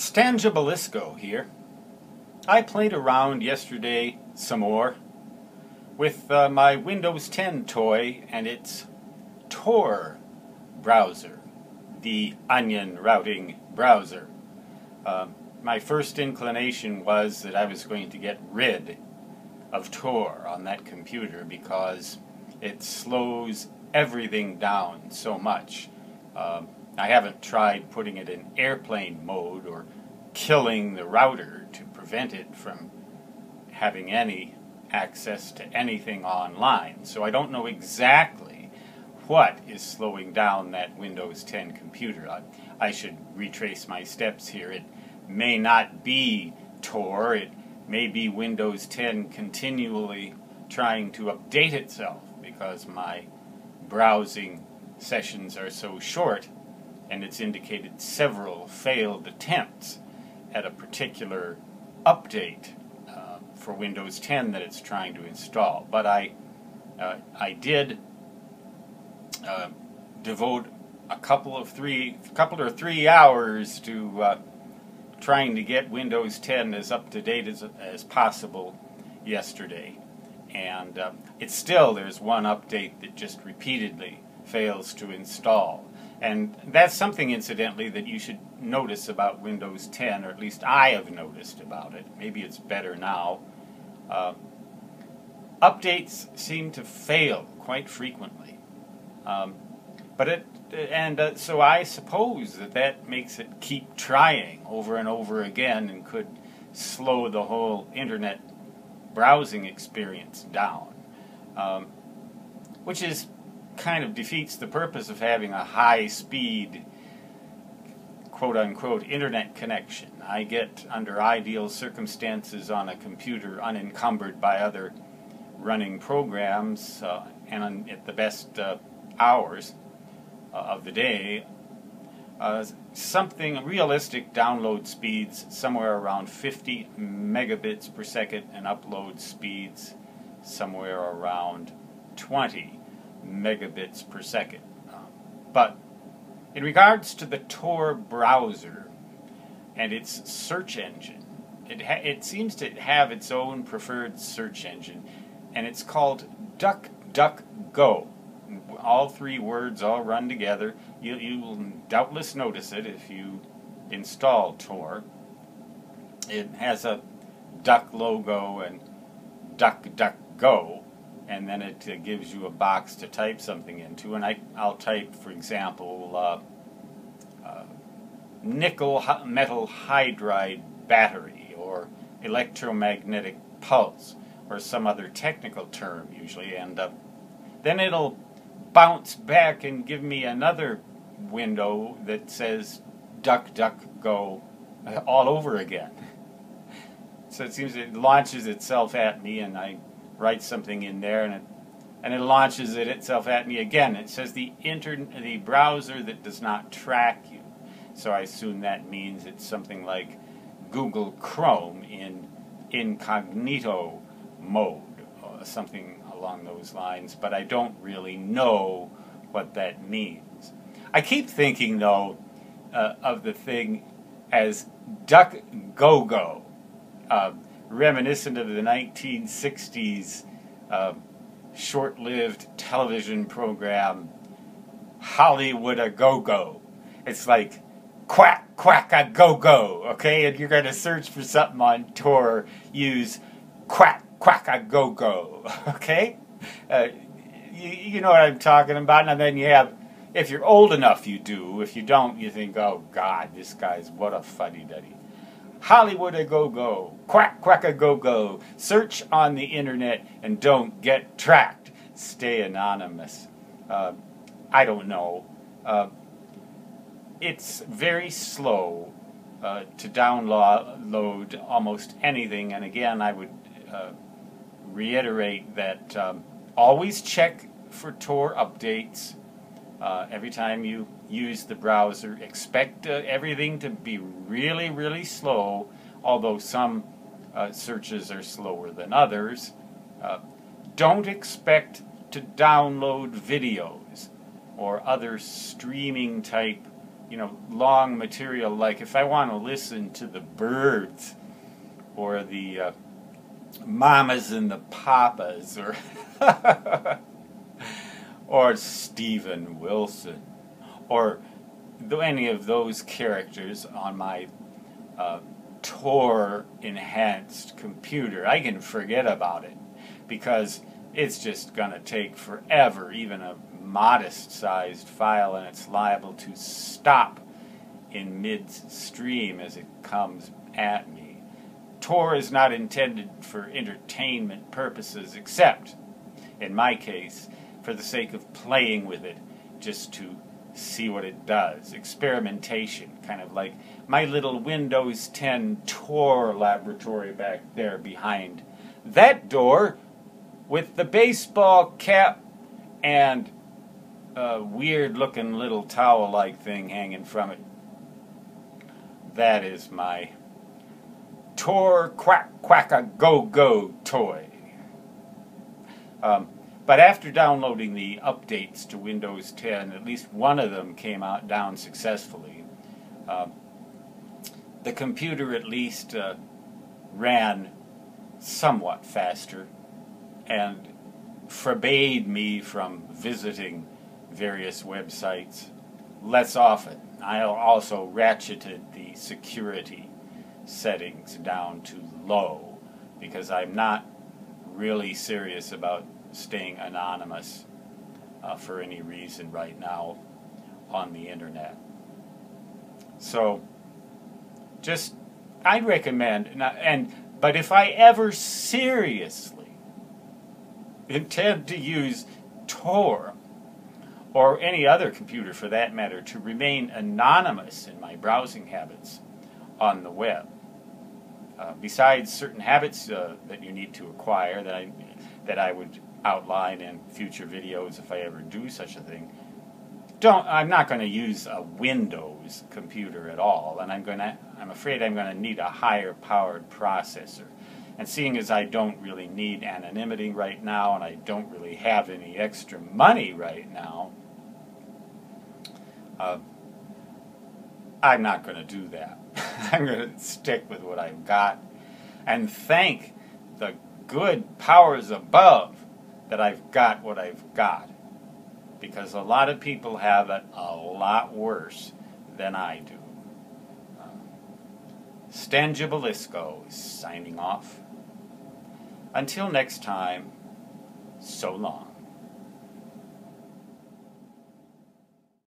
Stanjabalisco here. I played around yesterday some more with my Windows 10 toy and its TOR browser, the onion routing browser. My first inclination was that I was going to get rid of TOR on that computer because it slows everything down so much. I haven't tried putting it in airplane mode or killing the router to prevent it from having any access to anything online. So I don't know exactly what is slowing down that Windows 10 computer. I should retrace my steps here. It may not be TOR. It may be Windows 10 continually trying to update itself because my browsing sessions are so short, and it's indicated several failed attempts at a particular update for Windows 10 that it's trying to install. But I did devote a couple or three hours to trying to get Windows 10 as up to date as possible yesterday, and there's one update that just repeatedly fails to install. And that's something, incidentally, that you should notice about Windows 10, or at least I have noticed about it. Maybe it's better now. Updates seem to fail quite frequently. So I suppose that makes it keep trying over and over again and could slow the whole internet browsing experience down, which is kind of defeats the purpose of having a high-speed, quote-unquote, internet connection. I get, under ideal circumstances on a computer unencumbered by other running programs and at the best hours of the day, something realistic download speeds somewhere around 50 megabits per second and upload speeds somewhere around 20 megabits per second. But in regards to the TOR browser and its search engine, it seems to have its own preferred search engine, and it's called DuckDuckGo. All three words all run together. You will doubtless notice it if you install TOR. It has a duck logo and DuckDuckGo, and then it gives you a box to type something into. And I'll type, for example, nickel metal hydride battery, or electromagnetic pulse, or some other technical term usually, and then it'll bounce back and give me another window that says DuckDuckGo all over again. So it seems it launches itself at me, and I write something in there, and it launches itself at me again. It says the browser that does not track you. So I assume that means it's something like Google Chrome in incognito mode, or something along those lines, but I don't really know what that means. I keep thinking, though, of the thing as GoGo, reminiscent of the 1960s short-lived television program Hollywood a Go-Go. It's like quack, quack a go-go, okay? And you're going to search for something on TOR, use quack, quack a go-go, okay? You know what I'm talking about. And then you have, if you're old enough, you do. If you don't, you think, oh, God, this guy's what a fuddy-duddy. Hollywood a go-go, quack, quack a go-go. Search on the internet and don't get tracked. Stay anonymous. I don't know. It's very slow to download almost anything. And again, I would reiterate that always check for TOR updates every time you use the browser. Expect everything to be really, really slow, although some searches are slower than others. Don't expect to download videos or other streaming type long material, like if I want to listen to the Birds or the Mamas and the Papas or or Steven Wilson or any of those characters on my TOR enhanced computer, I can forget about it because it's just going to take forever, even a modest sized file, and it's liable to stop in midstream as it comes at me. TOR is not intended for entertainment purposes, except, in my case, for the sake of playing with it, just to see what it does. Experimentation, kind of like my little Windows 10 TOR laboratory back there behind that door with the baseball cap and a weird-looking little towel-like thing hanging from it. That is my TOR QuackQuack GoGo toy. But after downloading the updates to Windows 10, at least one of them came down successfully. The computer at least ran somewhat faster and forbade me from visiting various websites less often. I also ratcheted the security settings down to low because I'm not really serious about staying anonymous for any reason right now on the internet. So I'd recommend, but if I ever seriously intend to use TOR or any other computer for that matter to remain anonymous in my browsing habits on the web, besides certain habits that you need to acquire that I would outline in future videos if I ever do such a thing, I'm not going to use a Windows computer at all, and I'm afraid I'm going to need a higher powered processor. And seeing as I don't really need anonymity right now, and I don't really have any extra money right now, I'm not going to do that. I'm going to stick with what I've got and thank the good powers above that I've got what I've got. Because a lot of people have it a lot worse than I do. Stan Gibilisco is signing off. Until next time, so long.